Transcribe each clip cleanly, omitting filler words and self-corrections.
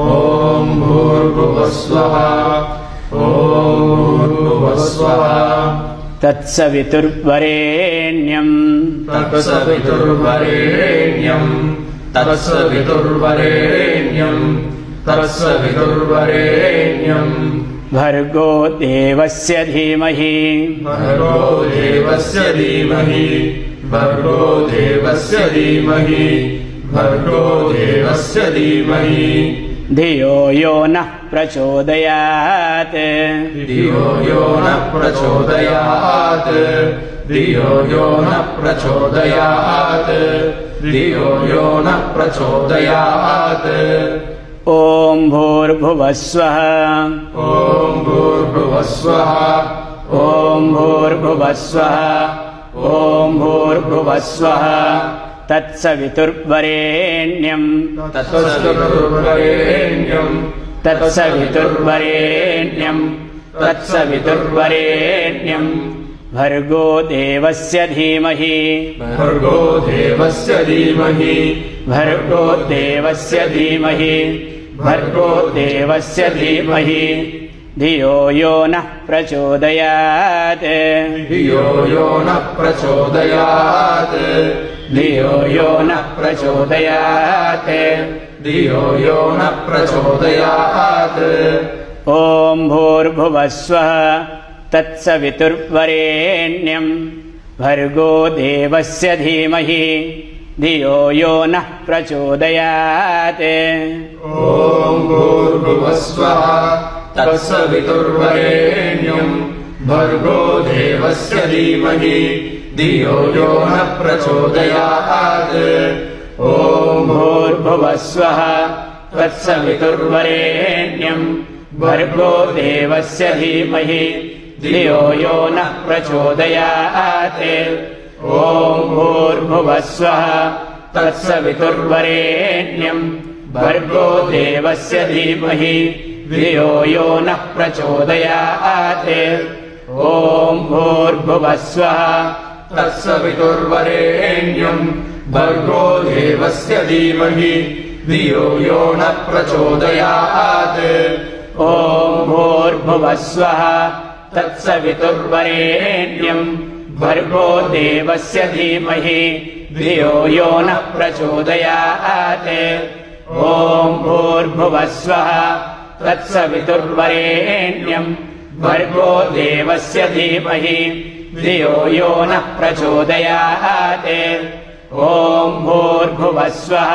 ॐ भूर्भुवस्वः ॐ भूर्भुवस्वः तत्सवितुर्वरेण्यं तत्सवितुर्वरेण्यं तत्सवितुर्वरेण्यं तत्सवितुर्वरेण्यं भर्गो देवस्य धीमहि भर्गो देवस्य धीमहि भर्गो देवस्य धीमहि भर्गो देवस्य धीमहि धियो यो नः प्रचोदयात् धियो यो नः प्रचोदयात् धियो यो नः प्रचोदयात् धियो यो नः प्रचोदयात् ॐ भूर्भुवस्वः ॐ भूर्भुवस्वः ॐ भूर्भुवस्वः ॐ भूर्भुवस्वः तत्सवितुर्वरेण्यं तत्सवितुर्वरेण्यं तत्सवितुर्वरेण्यं तत्सवितुर्वरेण्यं भर्गो देवस्य धीमहि भर्गो देवस्य धीमहि भर्गो देवस्य धीमहि भर्गो देवस्य धीमहि धियो यो नः प्रचोदयात् धियो यो नः प्रचोदयात् धियो यो नः प्रचोदयात् धियो यो नः प्रचोदयात् ॐ भूर्भुवस्वः तत्सवितुर्वरेण्यं भर्गो देवस्य धीमहि धियो यो नः प्रचोदयात् ॐ भूर्भुवस्वः तत्सवितुर्वरेण्यं भर्गो देवस्य धीमहि धियो यो नः प्रचोदयात् ॐ भूर्भुवस्वः तत्सवितुर्वरेण्यं भर्गो देवस्य धीमहि धियो यो नः प्रचोदयात् ॐ भूर्भुवस्वः तत्सवितुर्वरेण्यं भर्गो देवस्य धीमहि धियो यो नः प्रचोदयात् ॐ भूर्भुवस्वः तत्सवितुर्वरेण्यं भर्गो देवस्य धीमहि धियो यो नः प्रचोदयात् ॐ भूर्भुवस्वः तत्सवितुर्वरेण्यं भर्गो देवस्य धीमहि धियो यो नः प्रचोदयात् ॐ भूर्भुवस्वः तत्सवितुर्वरेण्यं भर्गो देवस्य धीमहि धियो यो नः प्रचोदयात् ॐ भूर्भुवस्वः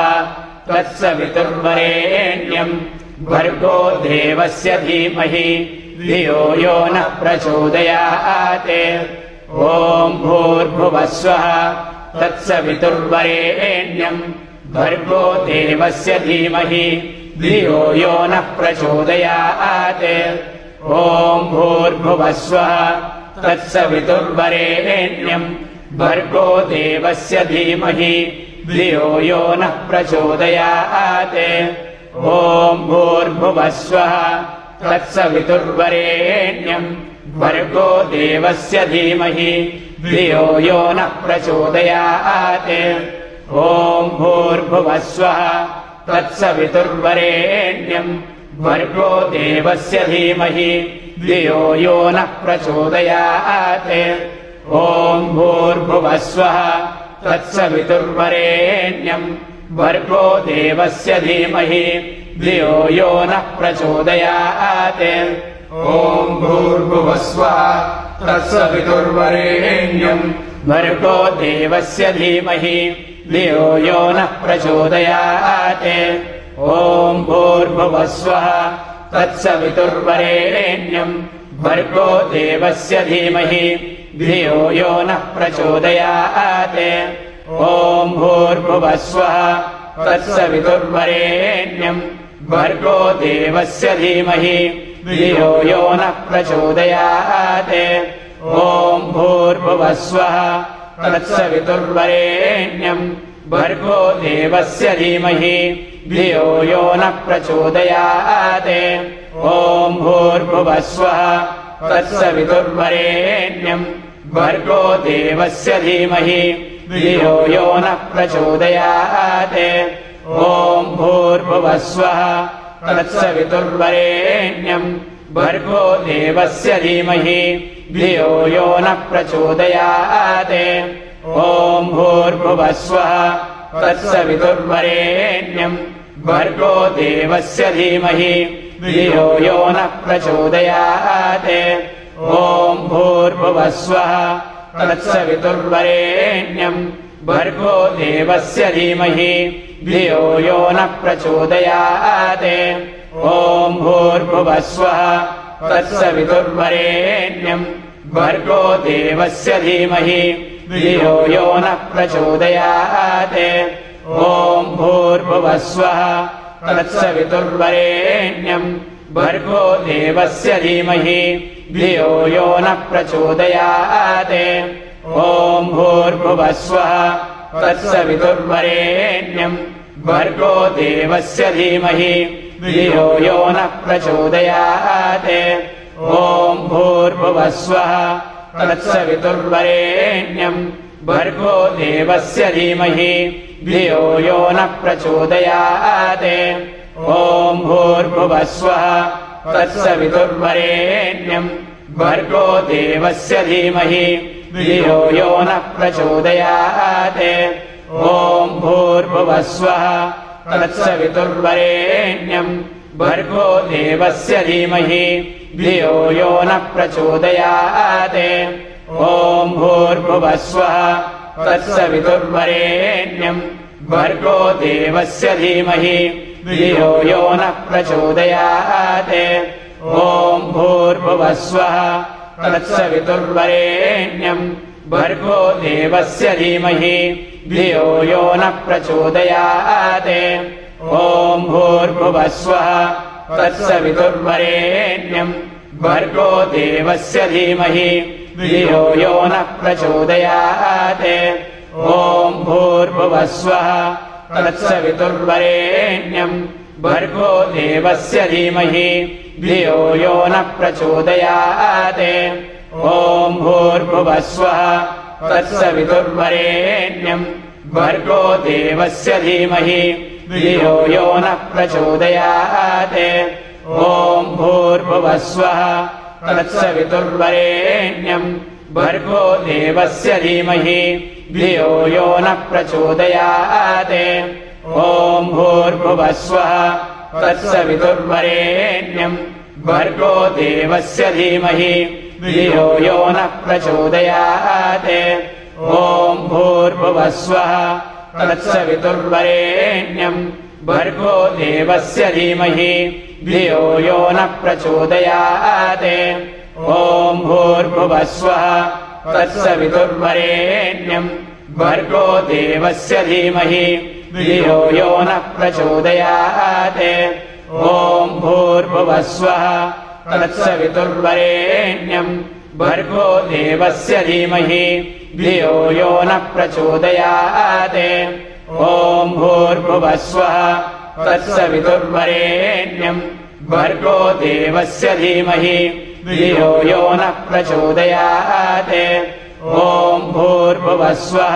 तत्सवितुर्वरेण्यं भर्गो देवस्य धीमहि धियो यो नः प्रचोदयात् ॐ भूर्भुवस्वः तत्सवितुर्वरेण्यं भर्गो देवस्य धीमहि धियो यो नः प्रचोदयात् ॐ भूर्भुवस्वः तत्सवितुर्वरेण्यं भर्गो देवस्य धीमहि धियो यो नः प्रचोदयात् ॐ भूर्भुवस्वः तत्सवितुर्वरेण्यं भर्गो देवस्य धीमहि धियो यो नः प्रचोदयात् ॐ भूर्भुवस्वः तत्सवितुर्वरेण्यं भर्गो देवस्य धीमहि धियो यो नः प्रचोदयात् ॐ भूर्भुवस्वः तत्सवितुर्वरेण्यं भर्गो देवस्य धीमहि धियो यो नः प्रचोदयात् ॐ भूर्भुवस्वः तत्सवितुर्वरेण्यं भर्गो देवस्य धीमहि धियो यो नः प्रचोदयात् ॐ भूर्भुवस्वः तत्सवितुर्वरेण्यं भर्गो देवस्य धीमहि धियो यो नः प्रचोदयात् ॐ भूर्भुवस्वः तत्सवितुर्वरेण्यं भर्गो देवस्य धीमहि धियो यो नः प्रचोदयात् ॐ भूर्भुवस्वः तत्सवितुर्वरेण्यं भर्गो देवस्य धीमहि धियो यो नः प्रचोदयात् ॐ भूर्भुवस्वः तत्सवितुर्वरेण्यं भर्गो देवस्य धीमहि धियो यो नः प्रचोदयात् ॐ ॐ भूर्भुवस्वः तत्सवितुर्वरेण्यम् भर्गो देवस्य धीमहि धियो यो नः प्रचोदयात् ॐ भूर्भुवस्वः तत्सवितुर्वरेण्यम् भर्गो देवस्य धीमहि धियो यो नः प्रचोदयात् ॐ भूर्भुवस्वः तत्सवितुर्वरेण्यम् भर्गो देवस्य धीमहि धियो यो नः प्रचोदयात् ॐ भूर्भुवस्वः तत्सवितुर्वरेण्यम् भर्गो देवस्य धीमहि धियो यो नः प्रचोदयात् ॐ भूर्भुवस्वः तत्सवितुर्वरेण्यम् भर्गो देवस्य धीमहि धियो यो नः प्रचोदयात् ॐ भूर्भुवस्वः तत्सवितुर्वरेण्यम् भर्गो देवस्य धीमहि धियो यो नः प्रचोदयात् ॐ भूर्भुवस्वः तत्सवितुर्वरेण्यम् भर्गो देवस्य धीमहि धियो यो नः प्रचोदयात् ॐ भूर्भुवस्वः तत्सवितुर्वरेण्यम् भर्गो देवस्य धीमहि धियो यो नः प्रचोदयात् ॐ भूर्भुवस्वः तत्सवितुर्वरेण्यम् भर्गो देवस्य धीमहि धियो यो नः प्रचोदयात् ॐ भूर्भुवस्वः तत्सवितुर्वरेण्यम् भर्गो देवस्य धीमहि धियो यो नः प्रचोदयात् ॐ भूर्भुवस्वः तत्सवितुर्वरेण्यम् भर्गो देवस्य धीमहि धियो यो नः प्रचोदयात् ॐ भूर्भुवस्वः तत्सवितुर्वरेण्यम् भर्गो देवस्य धीमहि धियो यो नः प्रचोदयात् ॐ भूर्भुवस्वः तत्सवितुर्वरेण्यम् भर्गो देवस्य धीमहि धियो यो नः प्रचोदयात् ॐ भूर्भुवस्वः तत्सवितुर्वरेण्यम् भर्गो देवस्य धीमहि धियो यो नः प्रचोदयात् ॐ भूर्भुवस्वः तत्सवितुर्वरेण्यम् भर्गो देवस्य धीमहि धियो यो नः प्रचोदयात् ॐ भूर्भुवस्वः तत्सवितुर्वरेण्यम् भर्गो देवस्य धीमहि धियो यो नः प्रचोदयात् ॐ भूर्भुवस्वः तत्सवितुर्वरेण्यम् भर्गो देवस्य धीमहि धियो यो नः प्रचोदयात् ॐ भूर्भुवस्वः तत्सवितुर्वरेण्यम् भर्गो देवस्य धीमहि धियो यो नः प्रचोदयात् ॐ भूर्भुवस्वः तत्सवितुर्वरेण्यम् भर्गो देवस्य धीमहि धियो यो नः प्रचोदयात् ॐ भूर्भुवस्वः तत्सवितुर्वरेण्यम् भर्गो देवस्य धीमहि धियो यो नः प्रचोदयात् ॐ भूर्भुवस्वः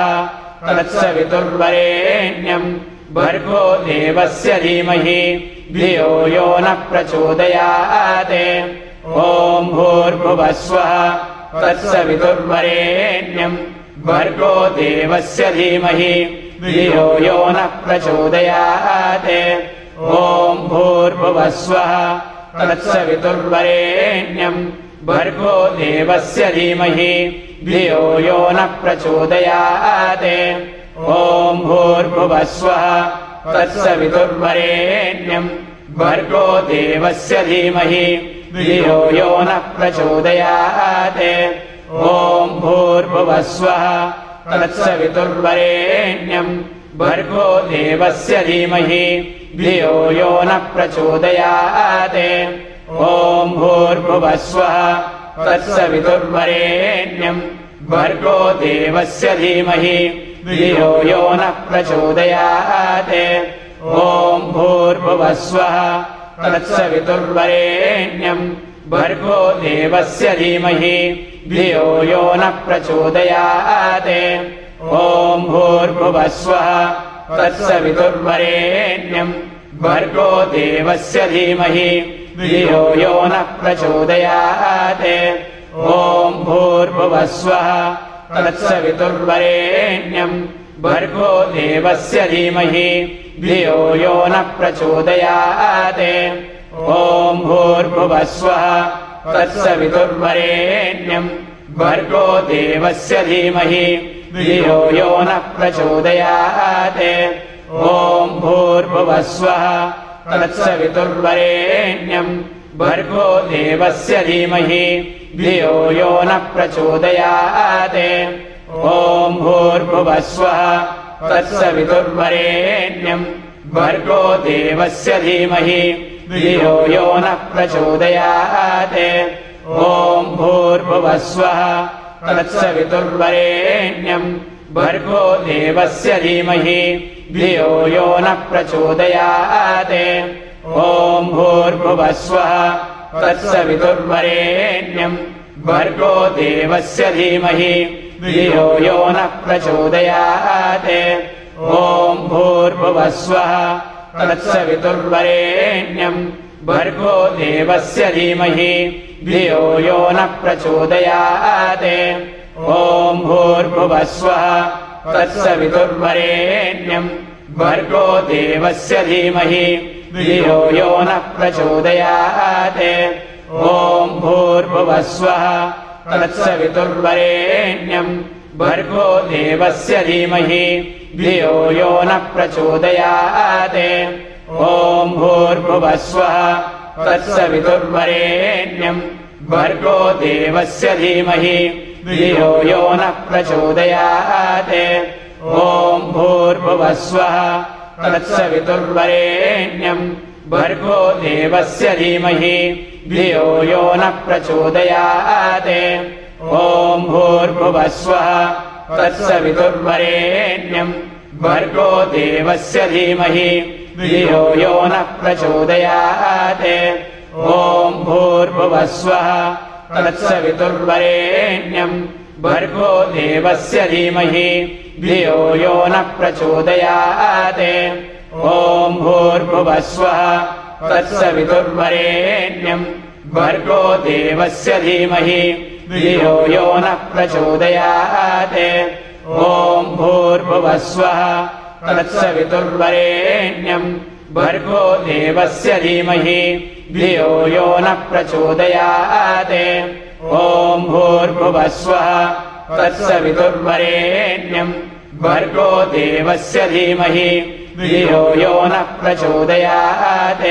तत्सवितुर्वरेण्यम् भर्गो देवस्य धीमहि धियो यो नः प्रचोदयात् ॐ भूर्भुवस्वः तत्सवितुर्वरेण्यम् भर्गो देवस्य धीमहि धियो यो नः प्रचोदयात् ॐ भूर्भुवस्वः तत्सवितुर्वरेण्यम् भर्गो देवस्य धीमहि धियो यो नः प्रचोदयात् ॐ भूर्भुवस्वः तत्सवितुर्वरेण्यम् भर्गो देवस्य धीमहि धियो यो नः प्रचोदयात् ॐ भूर्भुवस्वः तत्सवितुर्वरेण्यम् भर्गो देवस्य धीमहि धियो यो नः प्रचोदयात् ॐ भूर्भुवस्वः तत्सवितुर्वरेण्यम् भर्गो देवस्य धीमहि धियो यो नः प्रचोदयात् ॐ भूर्भुवस्वः तत्सवितुर्वरेण्यम् भर्गो देवस्य धीमहि धियो यो नः प्रचोदयात् ॐ भूर्भुवस्वः तत्सवितुर्वरेण्यम् भर्गो देवस्य धीमहि धियो यो नः प्रचोदयात् ॐ भूर्भुवस्वः तत्सवितुर्वरेण्यम् भर्गो देवस्य धीमहि धियो यो नः प्रचोदयात् ॐ भूर्भुवस्वः तत्सवितुर्वरेण्यम् भर्गो देवस्य धीमहि धियो यो नः प्रचोदयात् ॐ भूर्भुवस्वः तत्सवितुर्वरेण्यम् भर्गो देवस्य धीमहि धियो यो नः प्रचोदयात् ॐ भूर्भुवस्वः तत्सवितुर्वरेण्यम् भर्गो देवस्य धीमहि धियो यो नः प्रचोदयात् ॐ भूर्भुवस्वः तत्सवितुर्वरेण्यम् भर्गो देवस्य धीमहि धियो यो नः प्रचोदयात् ॐ भूर्भुवस्वः तत्सवितुर्वरेण्यम् भर्गो देवस्य धीमहि धियो यो नः प्रचोदयात् ॐ भूर्भुवस्वः तत्सवितुर्वरेण्यम् भर्गो देवस्य धीमहि धियो यो नः प्रचोदयात् ॐ भूर्भुवस्वः तत्सवितुर्वरेण्यम् भर्गो देवस्य धीमहि धियो यो नः प्रचोदयात् ॐ भूर्भुवस्वः तत्सवितुर्वरेण्यम् भर्गो देवस्य धीमहि धियो यो नः प्रचोदयात् ॐ भूर्भुवस्वः तत्सवितुर्वरेण्यम् भर्गो देवस्य धीमहि धियो यो नः प्रचोदयात् ॐ भूर्भुवस्वः तत्सवितुर्वरेण्यम् भर्गो देवस्य धीमहि धियो यो नः प्रचोदयात् ॐ भूर्भुवस्वः तत्सवितुर्वरेण्यम् भर्गो देवस्य धीमहि धियो यो नः प्रचोदयात् ॐ भूर्भुवस्वः तत्सवितुर्वरेण्यम् भर्गो देवस्य धीमहि धियो यो नः प्रचोदयात् ॐ भूर्भुवस्वः तत्सवितुर्वरेण्यम् भर्गो देवस्य धीमहि धियो यो नः प्रचोदयात् ॐ भूर्भुवस्वः तत्सवितुर्वरेण्यम् भर्गो देवस्य धीमहि धियो यो नः प्रचोदयात् ॐ भूर्भुवस्वः तत्सवितुर्वरेण्यम् भर्गो देवस्य धीमहि धियो यो नः प्रचोदयात्